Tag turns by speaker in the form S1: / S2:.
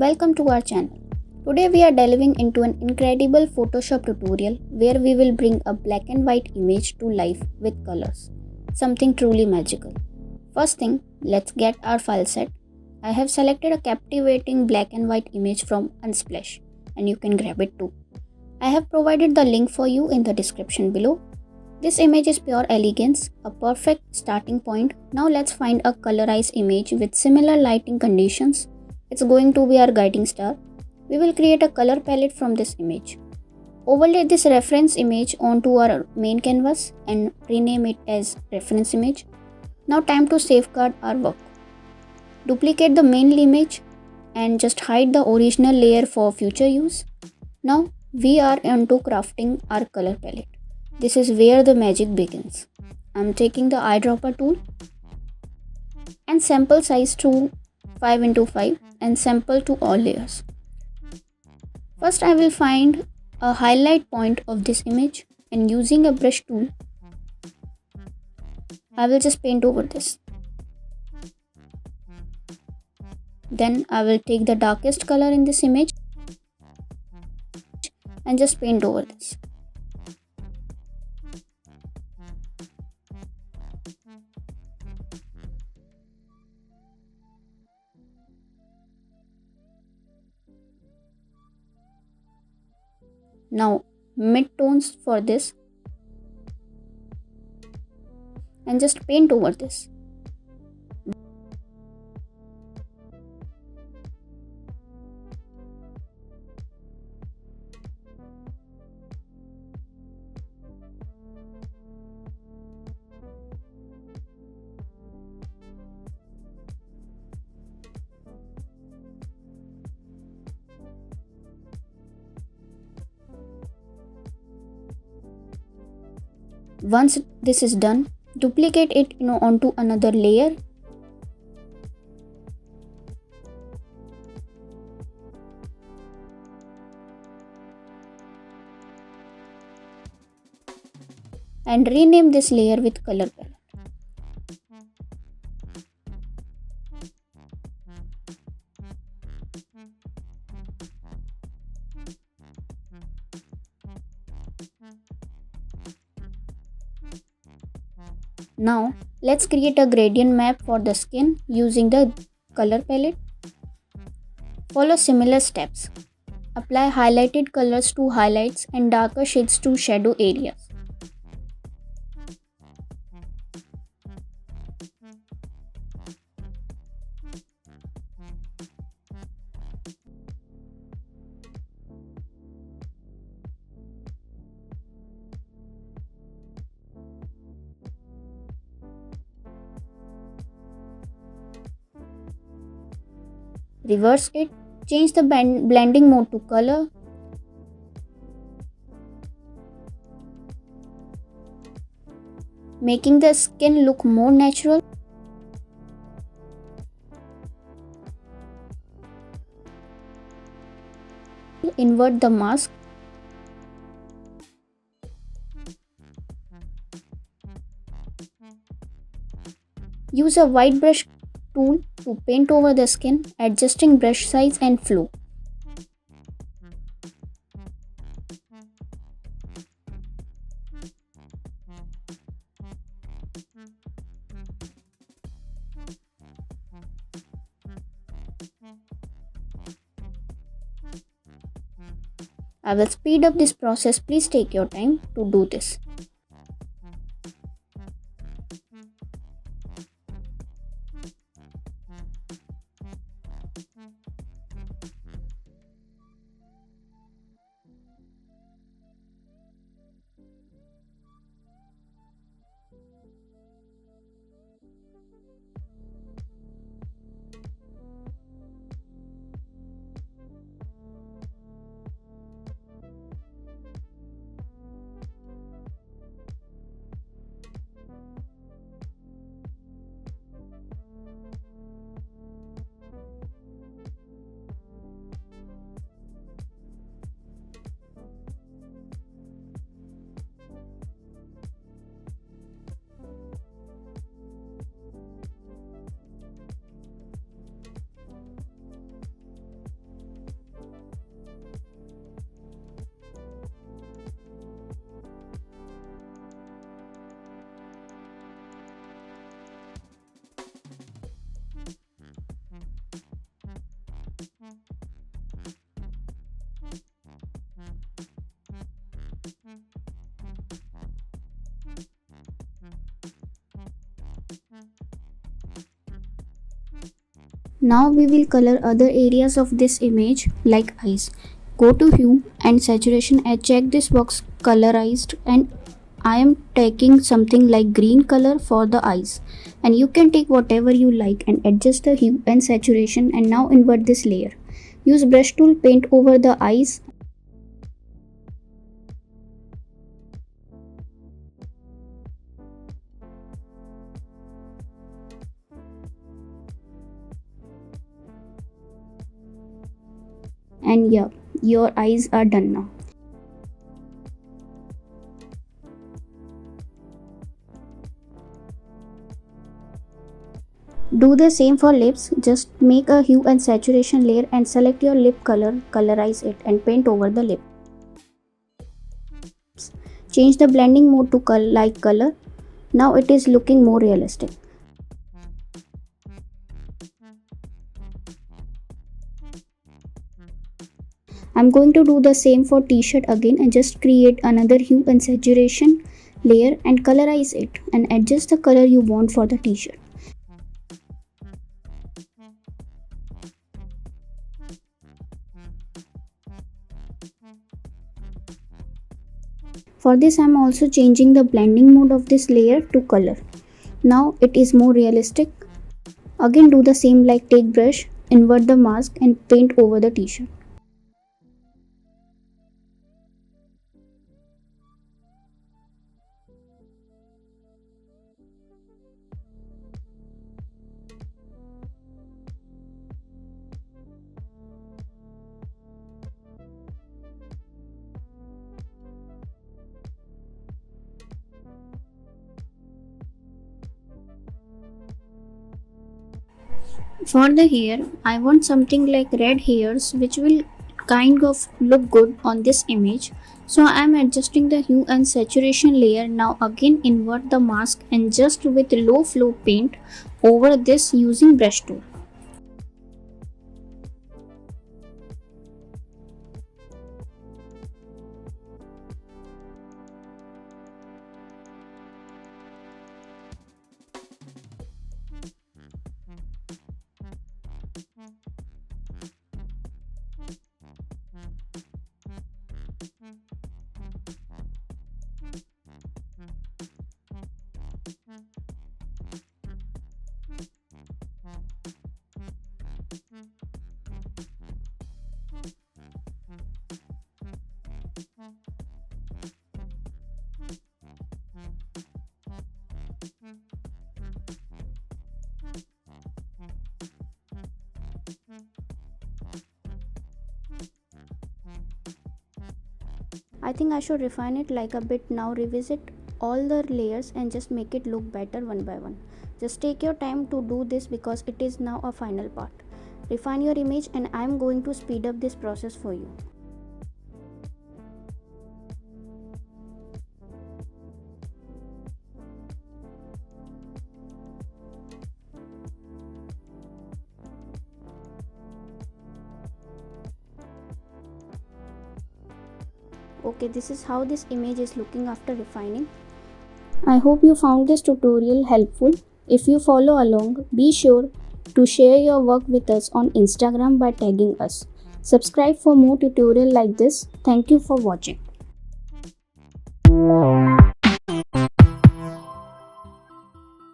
S1: Welcome to our channel. Today we are delving into an incredible Photoshop tutorial where we will bring a black and white image to life with colors. Something truly magical. First thing, let's get our file set. I have selected a captivating black and white image from Unsplash and you can grab it too. I have provided the link for you in the description below. This image is pure elegance, a perfect starting point. Now let's find a colorized image with similar lighting conditions. It's going to be our guiding star. We will create a color palette from this image. Overlay this reference image onto our main canvas and rename it as reference image. Now time to safeguard our work. Duplicate the main image and just hide the original layer for future use. Now we are onto crafting our color palette. This is where the magic begins. I'm taking the eyedropper tool and sample size to 5x5 and sample to all layers. First I will find a highlight point of this image and using a brush tool I will just paint over this. Then I will take the darkest color in this image and just paint over this. Now mid-tones for this and just paint over this. Once this is done, duplicate it onto another layer and rename this layer with color palette. Now let's create a gradient map for the skin using the color palette. Follow similar steps. Apply highlighted colors to highlights and darker shades to shadow areas. Reverse it, change the blending mode to color, making the skin look more natural. Invert the mask. Use a white brush tool to paint over the skin, adjusting brush size and flow. I will speed up this process. Please take your time to do this. Now we will color other areas of this image like eyes. Go to hue and saturation and check this box colorized, and I am taking something like green color for the eyes, and you can take whatever you like and adjust the hue and saturation. And now invert this layer. Use brush tool, paint over the eyes. And yeah, your eyes are done now. Do the same for lips. Just make a hue and saturation layer and select your lip color, colorize it and paint over the lip. Change the blending mode to light color. Now it is looking more realistic. I'm going to do the same for t-shirt again and just create another hue and saturation layer and colorize it and adjust the color you want for the t-shirt. For this I'm also changing the blending mode of this layer to color. Now it is more realistic. Again do the same, like take brush, invert the mask and paint over the t-shirt. For the hair, I want something like red hairs which will kind of look good on this image. So I am adjusting the hue and saturation layer. Now again invert the mask and just with low flow paint over this using brush tool. I think I should refine it like a bit now. Revisit all the layers and just make it look better one by one. Just take your time to do this because it is now a final part. Refine your image and I am going to speed up this process for you. Okay, this is how this image is looking after refining. I hope you found this tutorial helpful. If you follow along, be sure to share your work with us on Instagram by tagging us. Subscribe for more tutorial like this. Thank you for watching.